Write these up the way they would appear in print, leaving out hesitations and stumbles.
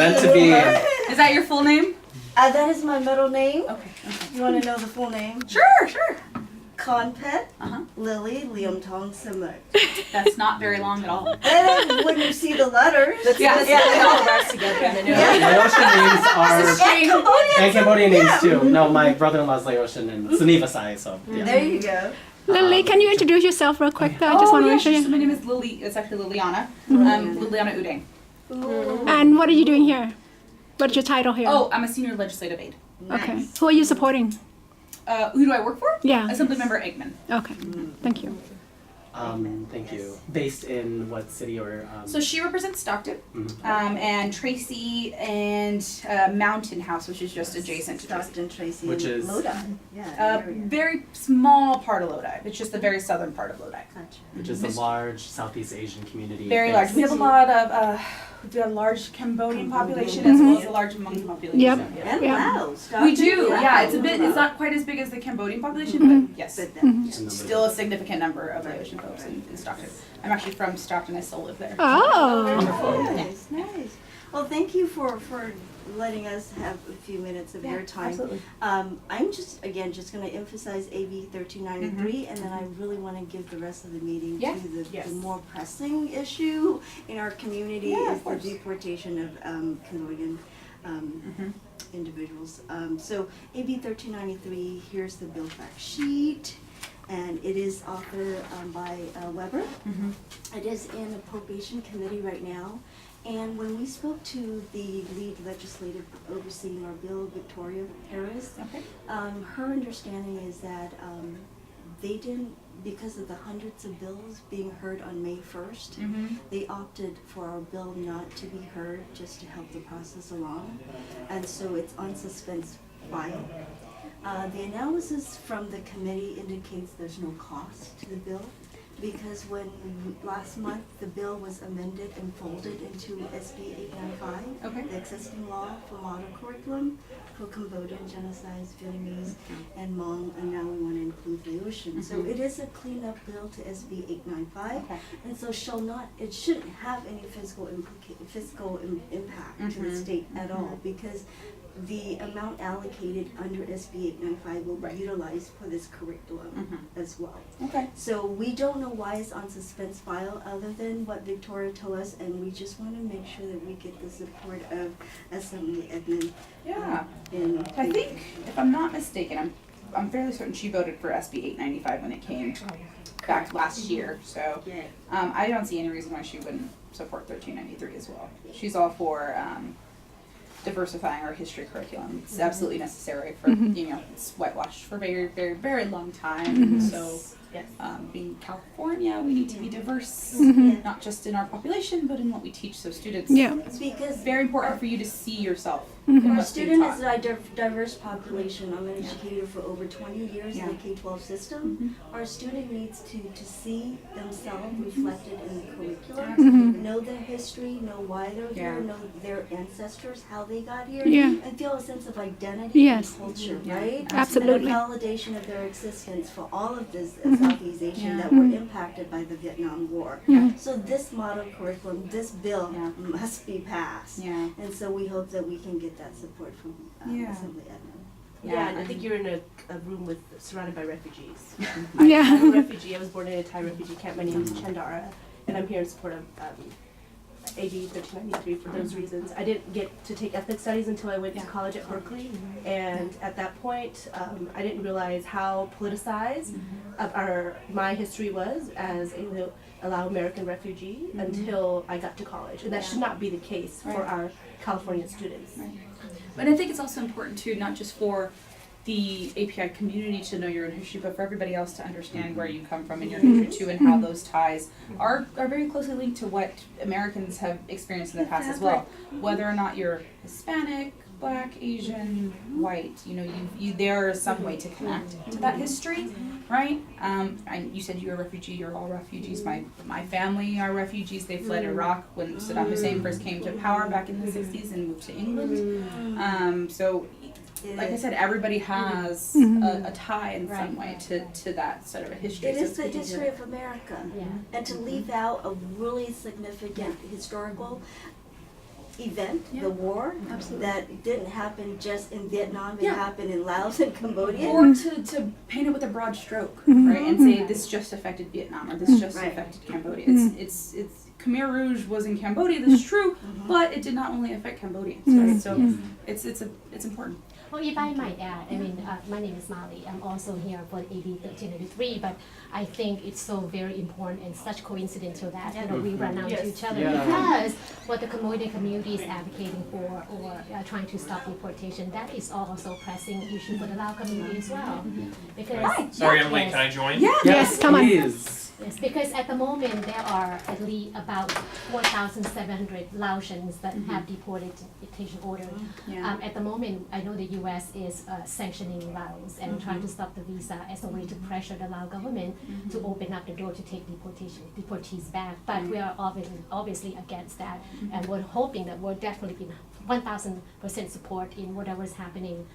meant to be. Is that your full name? That is my middle name. Okay. You want to know the full name? Sure, sure. Conpet Uh-huh. Lily Liam Tong Simmer. That's not very long at all. And then when you see the letters, Yeah, They all rest together in the new Laotian names are and Cambodian. and Cambodian names Yeah. too. No, my brother-in-law's Laotian and Suniva Sai, so yeah. There you go. Lily, can you introduce yourself real quick? I just want to yeah, make sure. sure. So You... my name is Lily. It's actually Liliana. Liliana Udeng. And what are you doing here? What's your title here? Oh, I'm a senior legislative aide. okay. Nice. Who are you supporting? Who do I work for? Yeah. Assemblymember Eggman. Okay. Thank you. Thank you. Based in what city or? So she represents Stockton, Mhm. and Tracy and Mountain House, which is just adjacent to Tracy. Stockton, Tracy, Which and is- Lodi. Yeah. area. Very small part of Lodi. It's just the very southern part of Lodi. Gotcha. Which is a large Southeast Asian community. Very based- large. We have a lot of we have a large Cambodian population as well as a large Hmong population. Yep. And Yeah. Laos. We do, Stockton, yeah. It's a Laos. bit. It's not quite as big as the Cambodian population, but yes, But then, And then still a significant number of Laotian folks in Stockton. I'm actually from Stockton. I still live there. Oh. nice, nice. Well, thank you for letting us have a few minutes of your time. Absolutely. I'm just going to emphasize AB 1393, and then I really want to give the rest of the meeting Yeah. to the Yes. more pressing issue in our community Yeah, of is the course. deportation of Cambodian individuals. So AB 1393, here's the bill fact sheet, and it is authored by Weber. It is in appropriation committee right now. And when we spoke to the lead legislative overseeing our bill, Victoria Harris, Okay. her understanding is that they didn't, because of the hundreds of bills being heard on May 1st, they opted for our bill not to be heard just to help the process along. And so it's on suspense file. The analysis from the committee indicates there's no cost to the bill, because when last month the bill was amended and folded into SB 895, Okay. the existing law for model curriculum for Cambodian, genocides, Vietnamese, and Hmong, and now we want to include Laotian. So it is a cleanup bill to SB 895, Okay. and so it shouldn't have any fiscal impact to the state at all, because the amount allocated under SB 895 will be utilized for this curriculum as well. Okay. So we don't know why it's on suspense file other than what Victoria told us, and we just want to make sure that we get the support of Assembly Edmund. Yeah. In I think, if I'm not mistaken, I'm fairly certain she voted for SB 895 when it came back last year. So I don't see any reason why she wouldn't support 1393 as well. She's all for diversifying our history curriculum. It's absolutely necessary for, it's whitewashed for a very, very, very long time. So Yes. being California, we need to be diverse, Yeah. not just in our population, but in what we teach. So students, Yeah. it's Because very important for you to see yourself in our what's being student taught. is a diverse population. I'm an educator for over 20 years in the K-12 system. Our student needs to see themselves reflected in the curriculum, know their history, know why they're here, know their ancestors, how they got here, Yeah. and feel a sense of identity Yes. and culture, right? Absolutely. And a validation of their existence for all of this Southeast Asian that were impacted by the Vietnam War. So this model curriculum, this bill must be passed. Yeah. And so we hope that we can get that support from Assembly Edmund. Yeah, and I think you're in a room surrounded by refugees. Yeah. I'm a refugee. I was born in a Thai refugee camp. My name is Chandara, and I'm here in support of AB 1393 for those reasons. I didn't get to take ethnic studies until I went to college at Berkeley, and at that point, I didn't realize how politicized my history was as a Lao American refugee until I got to college, and that should not be the case for our California students. But I think it's also important too, not just for the API community to know your own history, but for everybody else to understand where you come from in your history too, and how those ties are very closely linked to what Americans have experienced in the past as well. Whether or not you're Hispanic, Black, Asian, white, there is some way to connect to that history, right? And you said you're a refugee. You're all refugees. My family are refugees. They fled Iraq when Saddam Hussein first came to power back in the 60s and moved to England. So, like I said, everybody has a tie in some way to that sort of a history. It So is it's the good to history hear. of America. And to leave out a really significant historical event, Yeah. the war, Absolutely. that didn't happen just in Vietnam, it Yeah. happened in Laos and Cambodia. Or to paint it with a broad stroke, right, and say this just affected Vietnam or this just Right. affected Cambodia. It's Khmer Rouge was in Cambodia. This is true, but it did not only affect Cambodians, right? So it's important. Well, if I might add, I mean, my name is Molly. I'm also here for AB 1383, but I think it's so very important and such coincidental that we run out to each other because what the Cambodian community is advocating for or trying to stop deportation, that is also pressing issue for the Lao community as well. Because Sorry, Emily, can I join? Yes, come on. please. Yes, because at the moment there are at least about 4,700 Laotians that have deportation order. Yeah. At the moment, I know the U.S. is sanctioning Laos and trying to stop the visa as a way to pressure the Lao government to open up the door to take deportees back. But we are obviously against that, and we're hoping that we're definitely in 1,000% support in whatever is happening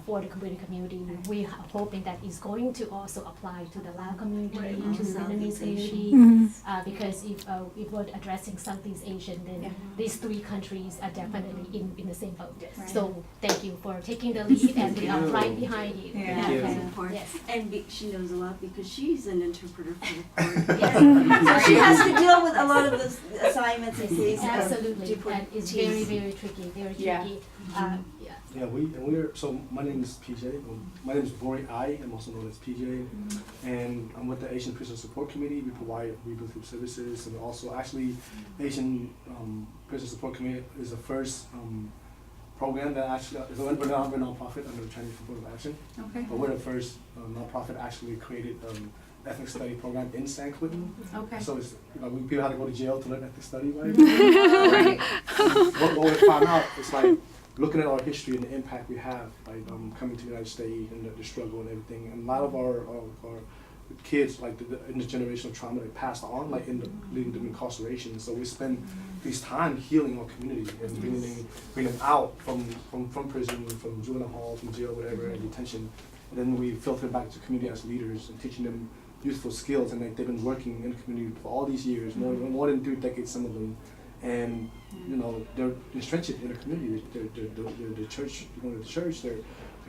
for the Cambodian community. We are hoping that is going to also apply to the Lao community, to the Vietnamese community, because if we're addressing Southeast Asian, then these three countries are definitely in the same boat. Right. So thank you for taking the lead, and we are right behind you. Yeah. Thank you. That's important. Yes. And she knows a lot because she's an interpreter for the court. Yes. So she has to deal with a lot of the assignments and cases. Absolutely, and it's very, very tricky, very Yeah. tricky. Yeah, we're so my name is PJ. My name is I. I'm also known as PJ, and I'm with the Asian Prison Support Committee. We provide rehabilitative services, and also actually Asian Prison Support Committee is the first program that actually is we're a nonprofit under the Chinese Affirmative Action, Okay. but we're the first nonprofit actually created ethnic study program in San Quentin. Okay. So it's people have to go to jail to learn ethnic study, right? Right. What we found out is like looking at our history and the impact we have, like coming to the United States and the struggle and everything, and a lot of our kids, like the intergenerational trauma they passed on, like leading to incarceration. So we spend this time healing our community and bringing them out from prison, from juvenile hall, from jail, whatever, and detention. And then we filter back to community as leaders and teaching them useful skills, and like they've been working in the community for all these years, more than 3 decades, some of them. And they're entrenched in the community. They're the church, going to the church. They're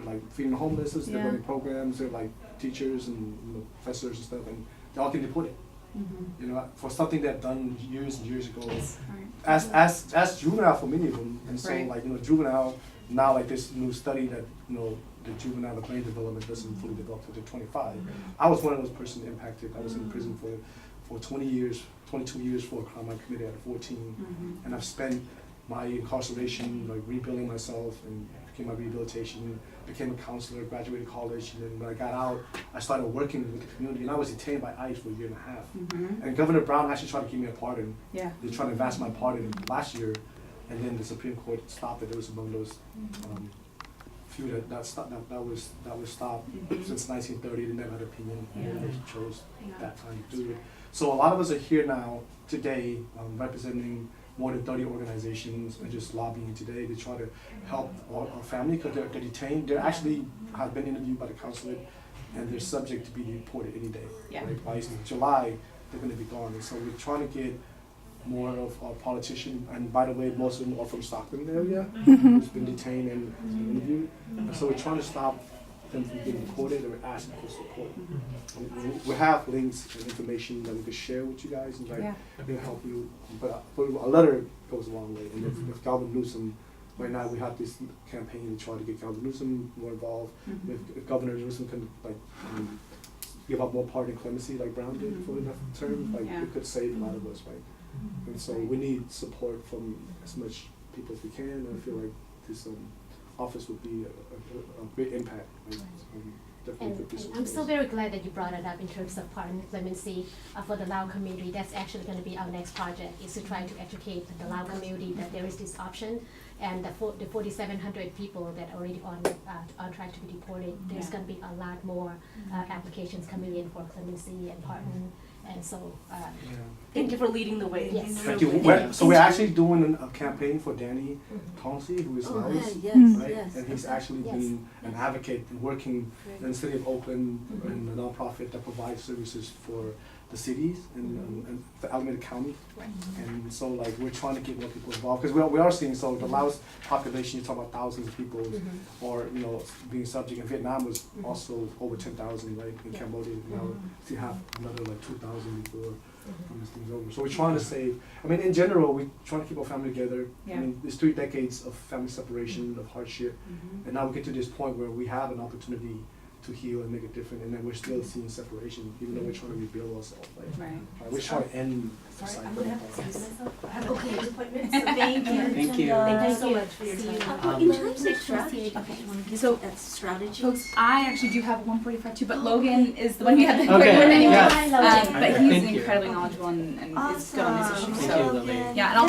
like feeding the homeless. They're running programs. They're like teachers and professors and stuff, and they all get deported. For something they've done years and years ago. As juvenile for many of them, and so Right. like juvenile now, like this new study that the juvenile brain development doesn't fully develop until 25. I was one of those persons impacted. I was in prison for 20 years. 22 years for a crime I committed at 14, and I've spent my incarceration like rebuilding myself and became my rehabilitation, became a counselor, graduated college, and then when I got out, I started working with the community, and I was detained by ICE for a year and a half. And Governor Brown actually tried to give me a pardon. Yeah. They tried to advance my pardon last year, and then the Supreme Court stopped it. It was among those few that was stopped since 1930. They never had an opinion, and they chose that time to do it. So a lot of us are here now today representing more than 30 organizations and just lobbying today to try to help our family because they're detained. They actually have been interviewed by the consulate and they're subject to be deported any day. Yeah. Right? By July, they're going to be gone. And so we're trying to get more of our politicians, and by the way, most of them are from Stockton area, who's been detained and interviewed. And so we're trying to stop them from getting deported, and we're asking for support. We have links and information that we could share with you guys, and they'll help you. But a letter goes a long way. And if Galvin Newsom, right now we have this campaign to try to get Galvin Newsom more involved. If Governor Newsom can give up more pardon and clemency like Brown did for enough term, it could save a lot of us, right? And so we need support from as much people as we can. And I feel like this office would be a great impact. And I'm so very glad that you brought it up in terms of pardon and clemency for the Lao community. That's actually going to be our next project, is to try to educate the Lao community that there is this option, and the 4,700 people that are already on track to be deported. There's going to be a lot more applications coming in for clemency and pardon. And so, Thank you for leading the way. Yes. Thank you. So we're actually doing a campaign for Danny Tongsi, who is Laos, right? And he's actually been an advocate and working in the city of Oakland in a nonprofit that provides services for the cities and the Alameda County. And so like we're trying to get more people involved because we are seeing so the Laos population, you talk about thousands of people or you know being subject, and Vietnam was also over 10,000, right? In Cambodia now you have another like 2,000 before this thing's over. So we're trying to save, I mean in general we're trying to keep our family together. I mean there's 3 decades of family separation, of hardship, and now we get to this point where we have an opportunity to heal and make it different, and then we're still seeing separation, even though we're trying to rebuild ourselves. Like, we're trying to end the Sorry, cycle. I'm gonna have to excuse myself. I have Okay. a appointment. Thank you. Thank you. Thank you so much for your time. In terms of strategy, okay, you want to give So, strategy? Folks, I actually do have 145 too, but Logan is the one who had the Okay, appointment anyway. yes. But he's Thank you. incredibly knowledgeable and is good on these issues. Thank So you, Lily. yeah, and I'll